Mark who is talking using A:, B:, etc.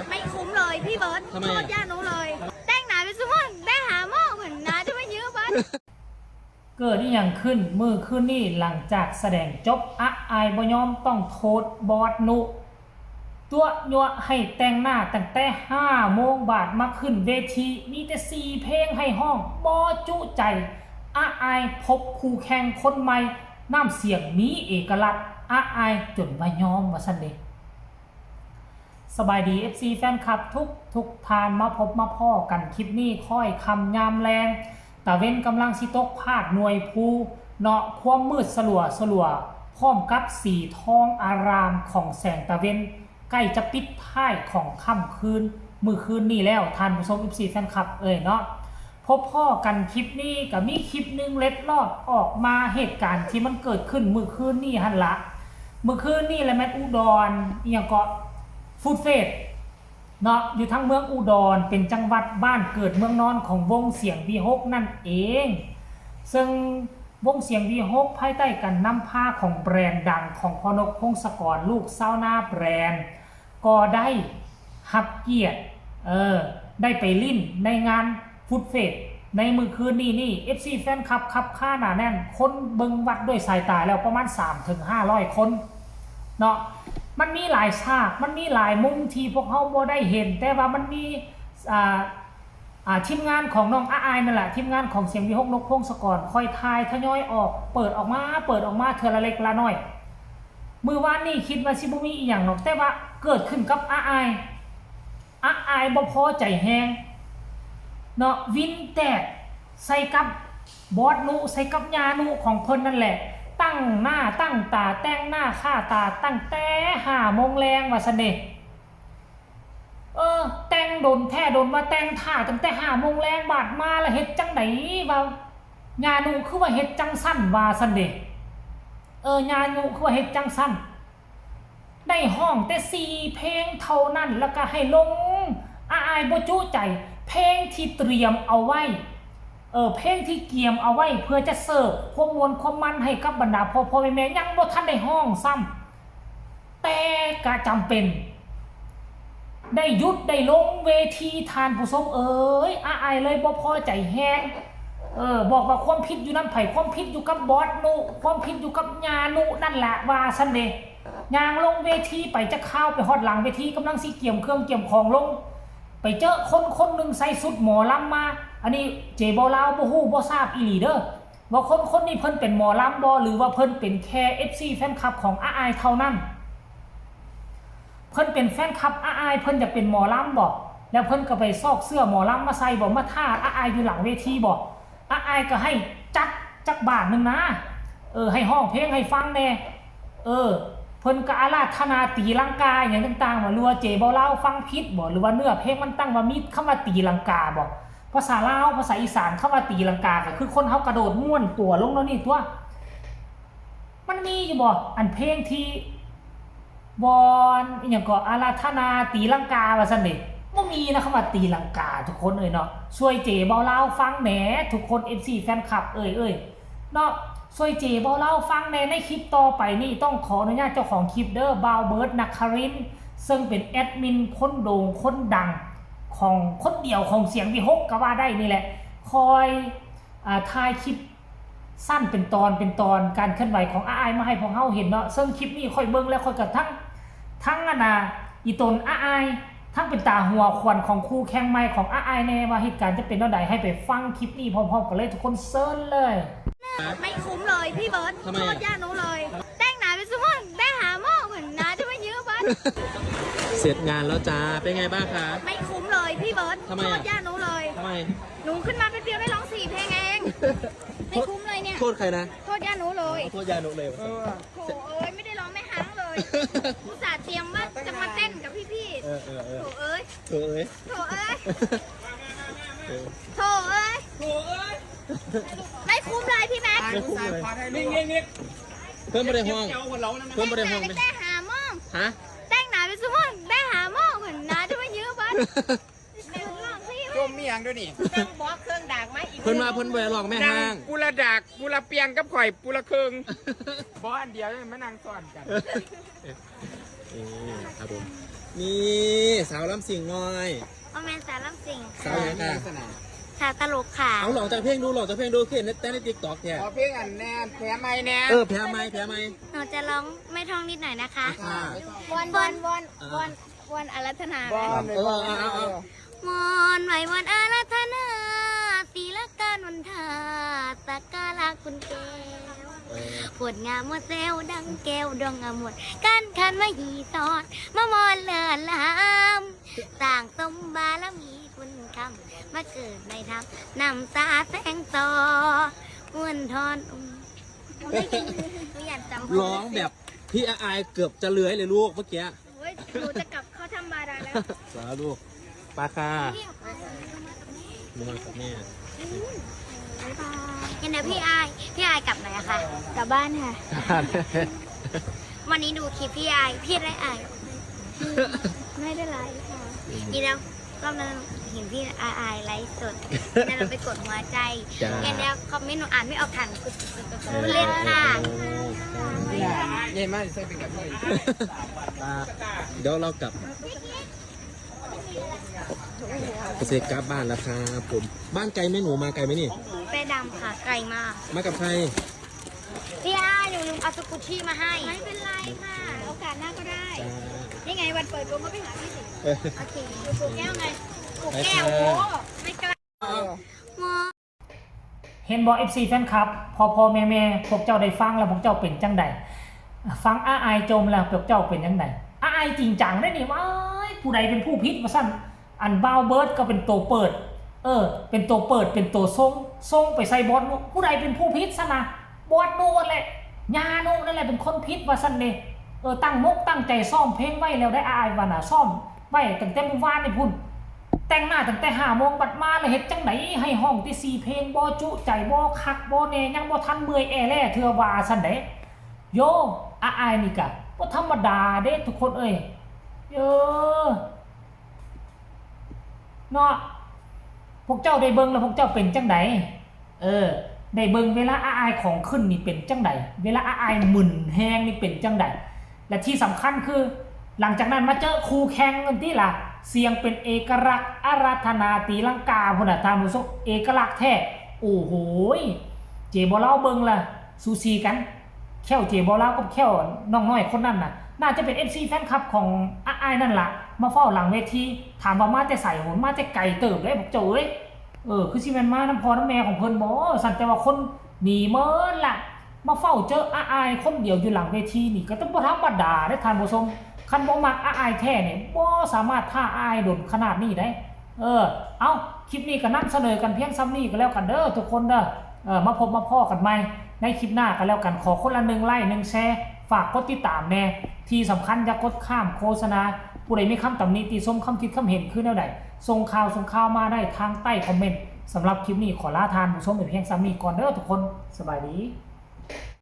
A: ไม่คุ้มเลยพี่เบิร์ตโทษย่าหนูเลยแต่งหนาไปสมมติได้หาหม้อเหมือนนาจะไม่เยอะบัด
B: เกิดที่อย่างขึ้นมือขึ้นนี่หลังจากแสดงจบอายบ่ยอมต้องโทษบอสนุตัวยัวให้แต่งหน้าตั้งแต่5 โมงบาทมาขึ้นเวทีมีแต่4 เพลงให้ห้องบ่จุใจอายพบคู่แข่งคนใหม่น้ำเสียงมีเอกลักษณ์อายจนบ่ยอมว่าซั่นเด้สบายดี FC แฟนคลับทุกทานมาพบมาพ่อกันคลิปนี้ค่อยคำยามแรงตะเว้นกำลังสิตกภาคหน่วยภูเนาะความมืดสลัวพร้อมกับสีทองอารามของแสงตะเว้นใกล้จะปิดท้ายของค่ำคืนมื้อคืนนี้แล้วท่านผู้ชม FC แฟนคลับเนาะพบพ่อกันคลิปนี้ก็มีคลิปนึงเล็ดลอดออกมาเหตุการณ์ที่มันเกิดขึ้นมื้อคืนนี้หั่นละมื้อคืนนี้แหละแม่นอุดรอีหยังก็ฟูดเฟสเนาะอยู่ทั้งเมืองอุดรเป็นจังหวัดบ้านเกิดเมืองนอนของวงเสียง V6 นั่นเองซึ่งวงเสียง V6 ภายใต้การนำพาของแบรนด์ดังของพนกพงศกรลูกเศร้าหน้าแบรนด์ก็ได้รับเกียรติได้ไปลิ้นในงานฟูดเฟสในมือคืนนี้FC แฟนคลับขับค่าหนาแน่นคนเบิงวัดด้วยสายตาแล้วประมาณ 3-500 คนเนาะมันมีหลายฉากมันมีหลายมุมที่พวกเขาบ่ได้เห็นแต่ว่ามันมีทีมงานของน้องอายนั่นแหละทีมงานของเสียง V6 นกพงศกรคอยทายทยอยออกเปิดออกมาเทอละเล็กละน้อยมือวานนี่คิดว่าสิบ่มีอีหยังหรอกแต่ว่าเกิดขึ้นกับอายบ่พอใจแฮงเนาะวินแตกใส่กับบอสนุใส่กับยานุของเพิ่นนั่นแหละตั้งหน้าตั้งตาแต่งหน้าค่าตาตั้งแต่5 โมงแรงว่าซั่นเด้แต่งโดนแท้โดนมาแต่งท่าตั้งแต่5 โมงแรงบาดมาแล้วเฮ็ดจังได๋ว่ายานุคือว่าเฮ็ดจังซั่นว่าซั่นเด้ยานุคือว่าเฮ็ดจังซั่นได้ห้องแต่4 เพลงเท่านั้นแล้วก็ให้ลงอายบ่จุใจเพลงที่เตรียมเอาไว้เพลงที่เกียมเอาไว้เพื่อจะเสิร์ฟความมวลความมันให้กับบรรดาพ่อแม่ยังบ่ทันได้ห้องซ้ำแต่ก็จำเป็นได้หยุดได้ลงเวทีทานผู้ชมอายเลยบ่พอใจแฮงบอกว่าความผิดอยู่นำไผความผิดอยู่กับบอสนุความผิดอยู่กับญานุนั่นแหละว่าซั่นเด้ย่างลงเวทีไปจะเข้าไปฮอดหลังเวทีกำลังสิเกี่ยมเครื่องเกี่ยมของลงไปเจอคนหนึ่งใส่สุดหมอลำมาอันนี้เจบอลาวบ่ฮู้บ่ทราบอีหลีเด้อว่าคนนี้เพิ่นเป็นหมอลำบ่หรือว่าเพิ่นเป็นแค่ FC แฟนคลับของอายเท่านั้นเพิ่นเป็นแฟนคลับอายเพิ่นจะเป็นหมอลำบ่แล้วเพิ่นก็ไปซอกเสื้อหมอลำมาใส่บ่มาท่าอายอยู่หลังเวทีบ่อายก็ให้จักบาทนึงนะให้ห้องเพลงให้ฟังแน่เพิ่นก็อาราธนาตีลังกาอย่างต่างๆว่าหรือว่าเจบ่ลาวฟังผิดบ่หรือว่าเนื้อเพลงมันตั้งว่ามีคำว่าตีลังกาบ่ภาษาลาวภาษาอีสานคำว่าตีลังกาก็คือคนเฮากระโดดม่วนตัวลงแล้วนี่ตัวมันมีอยู่บ่อันเพลงที่บอนอีหยังก็อาราธนาตีลังกาว่าซั่นเด้บ่มีนะคำว่าตีลังกาทุกคนเนาะช่วยเจบ่ลาวฟังแหมทุกคน FC แฟนคลับเนาะช่วยเจบ่เล่าฟังในคลิปต่อไปนี่ต้องขออนุญาตเจ้าของคลิปเด้อบาวเบิร์ดนักครินซึ่งเป็นแอดมินคนโด่งคนดังของคนเดียวของเสียง V6 ก็ว่าได้นี่แหละคอยถ่ายคลิปสั้นเป็นตอนการเคลื่อนไหวของอายมาให้พวกเฮาเห็นเนาะซึ่งคลิปนี้ค่อยเบิ่งแล้วค่อยกระทั้งอีตนอายทั้งเป็นตาหัวควันของคู่แข่งใหม่ของอายแน่ว่าเหตุการณ์จะเป็นเท่าใดให้ไปฟังคลิปนี้พร้อมๆกันเลยทุกคนเซิร์ชเลย
A: ไม่คุ้มเลยพี่เบิร์ตโทษย่าหนูเลยแต่งหนาไปสมมติได้หาหม้อเหมือนนาจะไม่เยอะบัด
C: เสร็จงานแล้วจ้าเป็นไงบ้างคะ
A: ไม่คุ้มเลยพี่เบิร์ตโทษย่าหนูเลย
C: ทำไม
A: หนูขึ้นมาเป็นเดียวได้ร้อง4 เพลงเองไม่คุ้มเลยเนี่ย
C: โทษใครนะ
A: โทษย่าหนูเลย
C: โทษย่าหนูเลย
A: โถ่ไม่ได้ร้องไม่ฮังเลยอุตส่าห์เตรียมว่าจะมาเต้นกับพี่โถ่โถ่ไม่คุ้มเลยพี่แม็ก
C: ไม่คุ้มเลยนี่เพิ่มไปได้ห้อง
A: ได้หาหม้อ
C: ฮะ
A: แต่งหนาไปสมมติได้หาหม้อเหมือนนาจะไม่เยอะบัด
D: ต้มมีอย่างด้วยนี่
A: เครื่องบอสเครื่องด่างไหม
C: เพิ่นมาเพิ่นไปลองแม่ห้าง
D: ปูละดากปูละเปียงกับข่อยปูละเคืองบอสอันเดียวยังไม่นั่งซ้อนกัน
C: ครับผม นี่สาวลำสิงน้อย
A: พ่อแม่สารลำสิง
C: สาวยังค่ะ
A: สาวตลกค่ะ
C: เอาหลอกจากเพลงดูขึ้นในติ๊กต็อกเนี่ย
D: ขอเพลงอันแน่แผลไม่แน่
C: แพ้ไหม
A: หนูจะร้องไม่ท่องนิดหน่อยนะคะ
C: ค่ะ
A: วันอารัธนา
D: บอล
C: เอา
A: มอนไหววันอารัธนาศีลการวันทาสักการะคุณแก้วปวดงามมาเซลดังแก้วดวงอมดกันขันมาหีสอดมามอนเลือนลามต่างสมบารมีคุณคำมาเกิดในธรรมนำตาแสงต่ออ้วนทอนไม่อยากจำ
C: ร้องแบบพี่อายเกือบจะเลื้อยเลยลูกเมื่อกี้
A: โอ้ยหนูจะกลับเข้าทำบาดาลแล้ว
C: สาลูกปลาค่ะนอนกับแม่
A: ยังไงพี่อายกลับไหนอะคะกลับบ้านค่ะ วันนี้ดูคลิปพี่ได้อายไม่ได้ไลฟ์ค่ะทีแล้วรอบนึงเห็นพี่อายไลฟ์สดแล้วเราไปกดหัวใจอย่างนี้คอมเมนต์หนูอ่านไม่ออกทันกูเล่นค่ะ
D: ใหญ่มากใส่เป็นกับพี่
C: เดี๋ยวเรากลับเกษตรกลับบ้านแล้วครับผมบ้านไกลไหมหนูมาไกลไหมนี่
A: เป้ดำค่ะไกลมาก
C: มากับใคร
A: พี่อายหนูลืมเอาสกุชชี่มาให้ไม่เป็นไรค่ะโอกาสหน้าก็ได้
C: จ้า
A: นี่ไงวันเปิดตัวก็ไปหาพี่สิ
C: เออ
A: โอเคปลูกแก้วไงปลูกแก้วโอ้ไม่กล้ามอ
B: เห็นบอ FC แฟนคลับพอแม่พวกเจ้าได้ฟังแล้วพวกเจ้าเป็นจังใดฟังอาอายจมแล้วพวกเจ้าเป็นจังใดอาอายจริงจังได้นี่ว่าผู้ใดเป็นผู้พิษมาสั้นอันบาวเบิร์ดก็เป็นตัวเปิดเป็นตัวเปิดเป็นตัวส่งไปใส่บอสนูผู้ใดเป็นผู้พิษซะนะบอสนูนั่นแหละยานูนั่นแหละเป็นคนพิษว่าสั้นเนี่ยตั้งมกตั้งใจซ่อมเพลงไว้แล้วได้อาอายว่าน่ะซ่อมไว้ตั้งแต่เมื่อวานนี่พุ่นแต่งหน้าตั้งแต่5 โมงบัดมาเลยเฮ็ดจังไหนให้ห้องที่4เพลงบ่จุใจบ่คักบ่แน่ยังบ่ทันเมื่อยแอแล่เทื่อว่าซั่นเด้โยอาอายนี่กะบ่ธรรมดาเด้ทุกคนเอ้ยเนาะพวกเจ้าได้เบิ่งแล้วพวกเจ้าเป็นจังไดได้เบิ่งเวลาอาอายของขึ้นนี่เป็นจังไดเวลาอาอายหมึนแฮงนี่เป็นจังไดและที่สำคัญคือหลังจากนั้นมาเจอครูแข่งกันที่ล่ะเสียงเป็นเอกลักษณ์อาราธนาตีลังกาพุ่นน่ะท่านผู้ชมเอกลักษณ์แท้โอ้โหเจบ่เล่าเบิ่งล่ะซูซีกันแค่วเจบ่เล่ากับแค่วน้องน้อยคนนั้นน่ะน่าจะเป็น FC แฟนคลับของอาอายนั่นล่ะมาเฝ้าหลังเวทีถามว่ามาแต่ใส่หนมาแต่ไก่เติบได้บอกเจ้าเอ้ยคือสิแม่นมาน้ำพ่อน้ำแม่ของเพิ่นบ่สั่นแต่ว่าคนหนีเมินล่ะมาเฝ้าเจออาอายคนเดียวอยู่หลังเวทีนี่ก็ต้องบ่ธรรมดาเด้อท่านผู้ชมคันบ่มักอาอายแท้เนี่ยบ่สามารถท่าอายดนขนาดนี้ได้เอาคลิปนี้ก็นำเสนอกันเพียงซ้ำนี้ก็แล้วกันเด้อทุกคนเด้อมาพบมาพ้อกันใหม่ในคลิปหน้าก็แล้วกันขอคนละ1 ไลค์ 1 แชร์ฝากกดติดตามแน่ที่สำคัญอย่ากดข้ามโฆษณาผู้ใดมีคำตำหนิติชมคำคิดคำเห็นคือแนวใดส่งข่าวมาได้ทางใต้คอมเมนต์สำหรับคลิปนี้ขอลาทานผู้ชมไปเพียงซ้ำนี้ก่อนเด้อทุกคนสบายดี